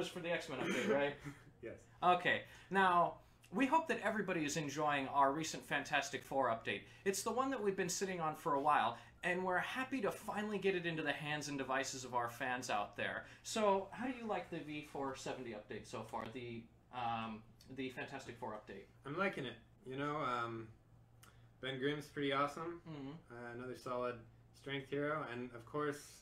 was for the X-Men update, right? Yes. Okay. Now, we hope that everybody is enjoying our recent Fantastic Four update. It's the one that we've been sitting on for a while, and we're happy to finally get it into the hands and devices of our fans out there. So, how do you like the V470 update so far? The Fantastic Four update. I'm liking it. You know, Ben Grimm's pretty awesome. Another solid strength hero, and of course,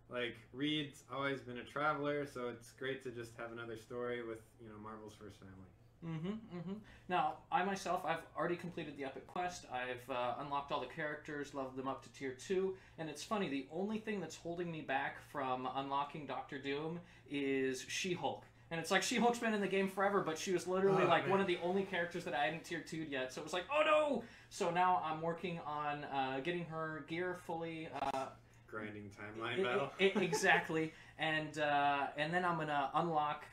like, Reed's always been a traveler, so it's great to just have another story with, you know, Marvel's first family. Now, I myself, I've already completed the Epic Quest. I've unlocked all the characters, leveled them up to Tier 2, and it's funny, the only thing that's holding me back from unlocking Doctor Doom is She-Hulk. And it's like, She-Hulk's been in the game forever, but she was literally one of the only characters that I hadn't Tier 2'd yet, so it was like, oh no! So now I'm working on getting her gear fully... grinding timeline battle. Exactly. And then I'm going to unlock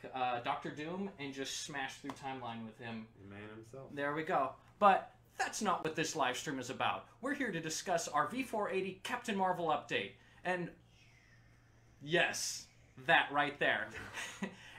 Doctor Doom and just smash through timeline with him. The man himself. There we go. But that's not what this live stream is about. We're here to discuss our V480 Captain Marvel update. And yes, that right there.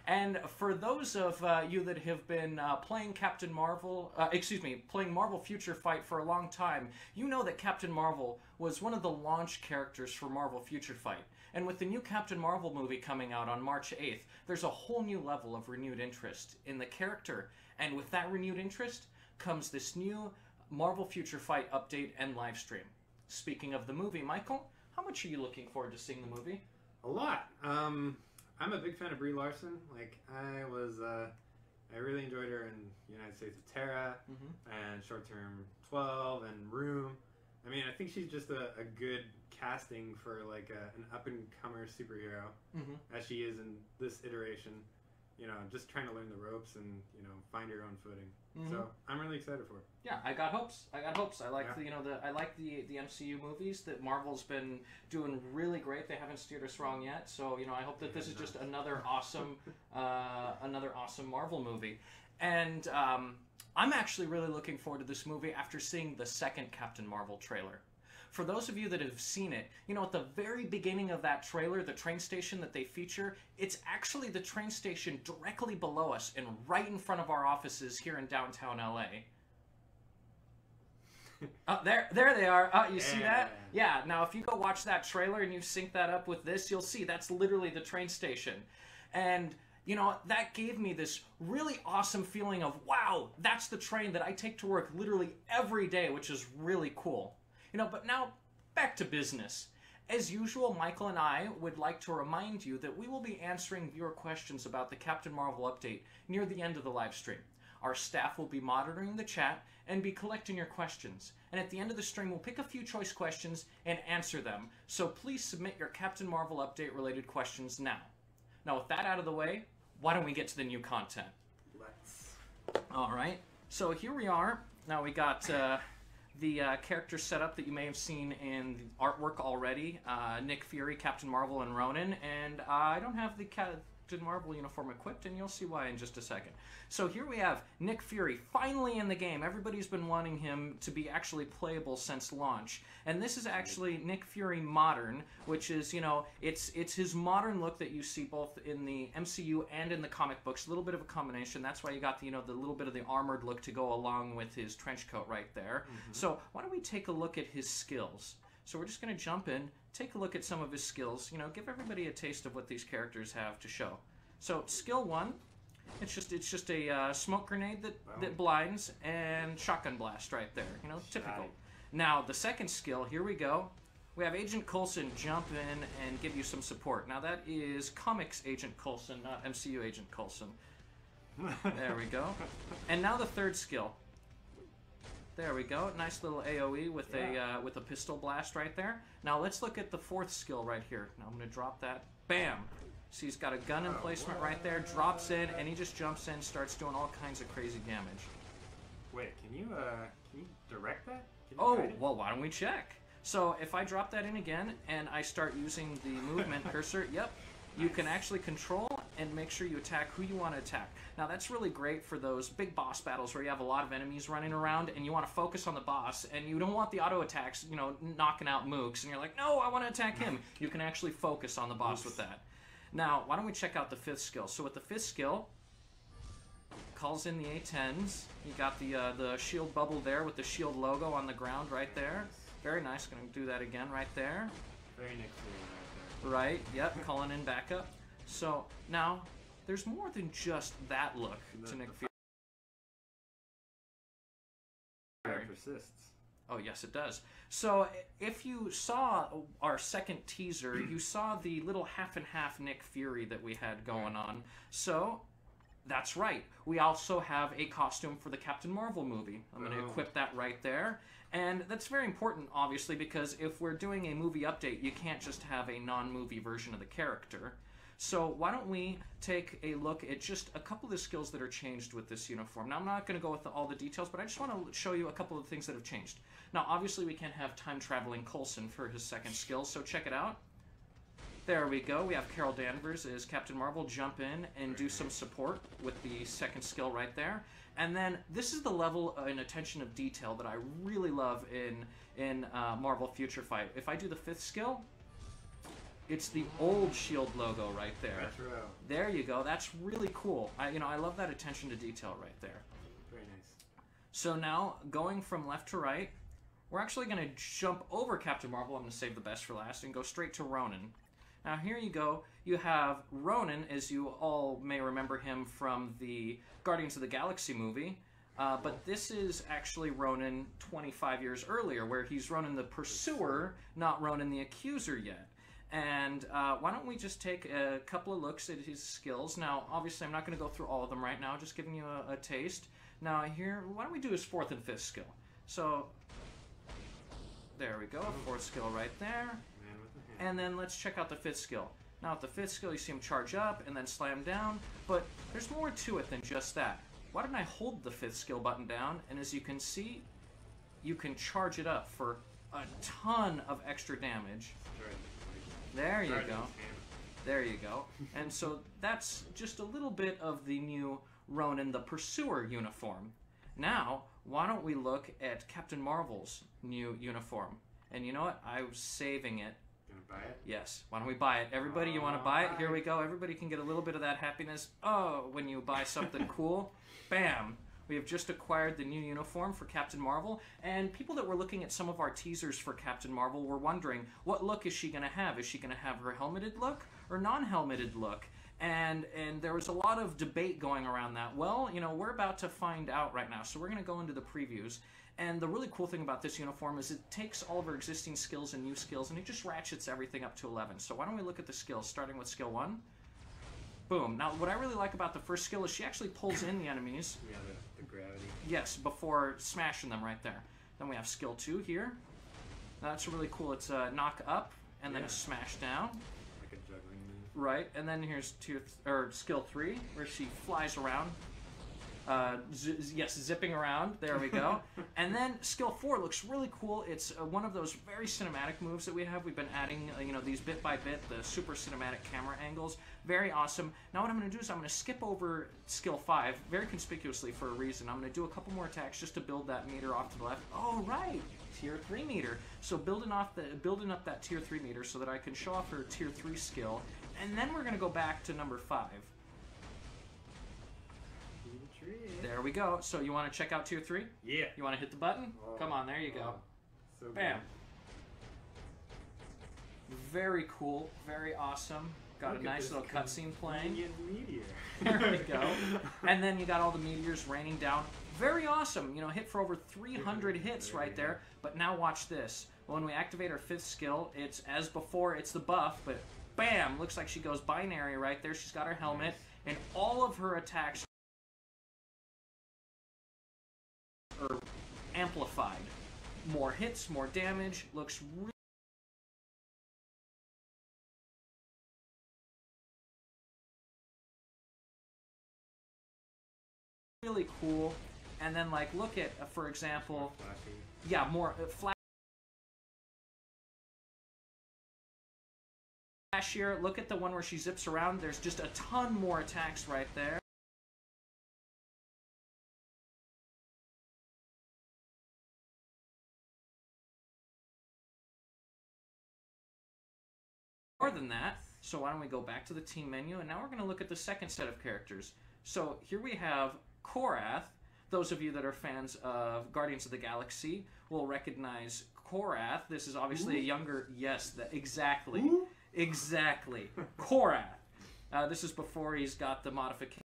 And for those of you that have been playing playing Marvel Future Fight for a long time, you know that Captain Marvel was one of the launch characters for Marvel Future Fight. And with the new Captain Marvel movie coming out on March 8th, there's a whole new level of renewed interest in the character. And with that renewed interest comes this new Marvel Future Fight update and live stream. Speaking of the movie, Michael, how much are you looking forward to seeing the movie? A lot. I'm a big fan of Brie Larson. Like, I really enjoyed her in United States of Terra and Short Term 12 and Room. I mean, I think she's just a good casting for like an up-and-comer superhero, as she is in this iteration. You know, just trying to learn the ropes and, you know, find her own footing. So I'm really excited for it. Yeah, I got hopes. I like the MCU movies that Marvel's been doing really great. They haven't steered us wrong yet. So, you know, I hope that this is just another awesome Marvel movie. And I'm actually really looking forward to this movie after seeing the second Captain Marvel trailer. For those of you that have seen it, you know, at the very beginning of that trailer, the train station that they feature, it's actually the train station directly below us and right in front of our offices here in downtown LA. There they are. You see that? Yeah, now if you go watch that trailer and you sync that up with this, you'll see that's literally the train station. And, you know, that gave me this really awesome feeling of, wow, that's the train that I take to work literally every day, which is really cool. You know, but now, back to business. As usual, Michael and I would like to remind you that we will be answering viewer questions about the Captain Marvel update near the end of the live stream. Our staff will be monitoring the chat and be collecting your questions. And at the end of the stream, we'll pick a few choice questions and answer them. So please submit your Captain Marvel update related questions now. Now, with that out of the way, why don't we get to the new content? Let's. All right. So here we are. Now we got... the character setup that you may have seen in the artwork already, Nick Fury, Captain Marvel, and Ronan, and I don't have the Captain Marvel uniform equipped, and you'll see why in just a second. So here we have Nick Fury, finally in the game. Everybody's been wanting him to be actually playable since launch, and this is actually Nick Fury Modern, which is, you know, it's his modern look that you see both in the MCU and in the comic books. A little bit of a combination. That's why you got the, you know, the little bit of the armored look to go along with his trench coat right there. So why don't we take a look at his skills? So we're just going to jump in, take a look at some of his skills, you know, give everybody a taste of what these characters have to show. So skill 1, it's just a smoke grenade that blinds and shotgun blast right there, you know, typical. Now the second skill, here we go. We have Agent Coulson jump in and give you some support. Now that is comics Agent Coulson, not MCU Agent Coulson. There we go. And now the third skill. There we go. Nice little AoE with a pistol blast right there. Now let's look at the fourth skill right here. Now I'm going to drop that. Bam! So he's got a gun emplacement right there, drops in, and he just jumps in, starts doing all kinds of crazy damage. Wait, can you direct that? Well, why don't we check? So if I drop that in again, and I start using the movement cursor, yep, you can actually control and make sure you attack who you want to attack. Now that's really great for those big boss battles where you have a lot of enemies running around and you want to focus on the boss and you don't want the auto attacks, you know, knocking out mooks, and you're like, no, I want to attack him. You can actually focus on the boss with that. Now, why don't we check out the 5th skill? So with the 5th skill, calls in the A10s. You got the shield bubble there with the shield logo on the ground right there. Very nice. Going to do that again right there. Very Nick Fury right there. Right. Yep. Calling in backup. So now there's more than just that look to Nick Fury. It persists. Oh, yes, it does. So if you saw our second teaser, you saw the little half and half Nick Fury that we had going on. So that's right. We also have a costume for the Captain Marvel movie. I'm going to equip that right there. And that's very important, obviously, because if we're doing a movie update, you can't just have a non-movie version of the character. So why don't we take a look at just a couple of the skills that are changed with this uniform. Now, I'm not going to go with all the details, but I just want to show you a couple of things that have changed. Now, obviously, we can't have time-traveling Coulson for his second skill, so check it out. There we go. We have Carol Danvers as Captain Marvel jump in and do some support with the second skill right there. And then this is the level and attention of detail that I really love in Marvel Future Fight. If I do the 5th skill, it's the old shield logo right there. Retro. There you go. That's really cool. I love that attention to detail right there. Very nice. So now, going from left to right, we're actually going to jump over Captain Marvel. I'm going to save the best for last and go straight to Ronan. Now here you go. You have Ronan, as you all may remember him from the Guardians of the Galaxy movie. But this is actually Ronan 25 years earlier, where he's Ronan the Pursuer, not Ronan the Accuser yet. And why don't we just take a couple of looks at his skills. Now, obviously, I'm not going to go through all of them right now, just giving you a taste. Now here, why don't we do his 4th and 5th skill? So, there we go, 4th skill right there. And then let's check out the 5th skill. Now with the 5th skill, you see him charge up and then slam down, but there's more to it than just that. Why don't I hold the 5th skill button down, and as you can see, you can charge it up for a ton of extra damage. There you go. There you go. And so that's just a little bit of the new Ronan the Pursuer uniform. Now, why don't we look at Captain Marvel's new uniform? And you know what? I was saving it. Buy it? Yes. Why don't we buy it? Everybody, you want to buy it? Here we go. Everybody can get a little bit of that happiness. Oh, when you buy something cool. Bam. We have just acquired the new uniform for Captain Marvel, and people that were looking at some of our teasers for Captain Marvel were wondering, what look is she going to have? Is she going to have her helmeted look or non-helmeted look? And there was a lot of debate going around that. Well, we're about to find out right now, so we're going to go into the previews. And the really cool thing about this uniform is it takes all of her existing skills and new skills, and it just ratchets everything up to 11. So why don't we look at the skills, starting with skill 1. Boom. Now, what I really like about the first skill is she actually pulls in the enemies. Yeah, the gravity. Yes, before smashing them right there. Then we have skill 2 here. Now, that's really cool. It's a knock up, and then a smash down. Like a juggling move. Right, and then here's skill 3, where she flies around. Yes, zipping around. There we go. And then skill 4 looks really cool. It's one of those very cinematic moves that we have. We've been adding, these bit by bit, the super cinematic camera angles. Very awesome. Now what I'm going to do is I'm going to skip over skill 5, very conspicuously for a reason. I'm going to do a couple more attacks just to build that meter off to the left. Oh, right. Tier 3 meter. So building up that Tier 3 meter so that I can show off her Tier 3 skill. And then we're going to go back to number 5. There we go. So you want to check out Tier 3? Yeah. You want to hit the button? Oh, come on, there you go. So Bam. Good. Very cool. Very awesome. Got a nice little cutscene playing. Meteor. There we go. And then you got all the meteors raining down. Very awesome. Hit for over 300 hits right there. But now watch this. When we activate our 5th skill, it's as before, it's the buff, but bam! Looks like she goes binary right there. She's got her helmet, and all of her attacks are amplified. More hits, more damage. Looks really cool. And then, look at, for example, more flashier. Look at the one where she zips around. There's just a ton more attacks right there. More than that. So why don't we go back to the team menu, and now we're going to look at the second set of characters. So here we have Korath. Those of you that are fans of Guardians of the Galaxy will recognize Korath. This is obviously a younger... Yes, exactly. Exactly. Korath. This is before he's got the modification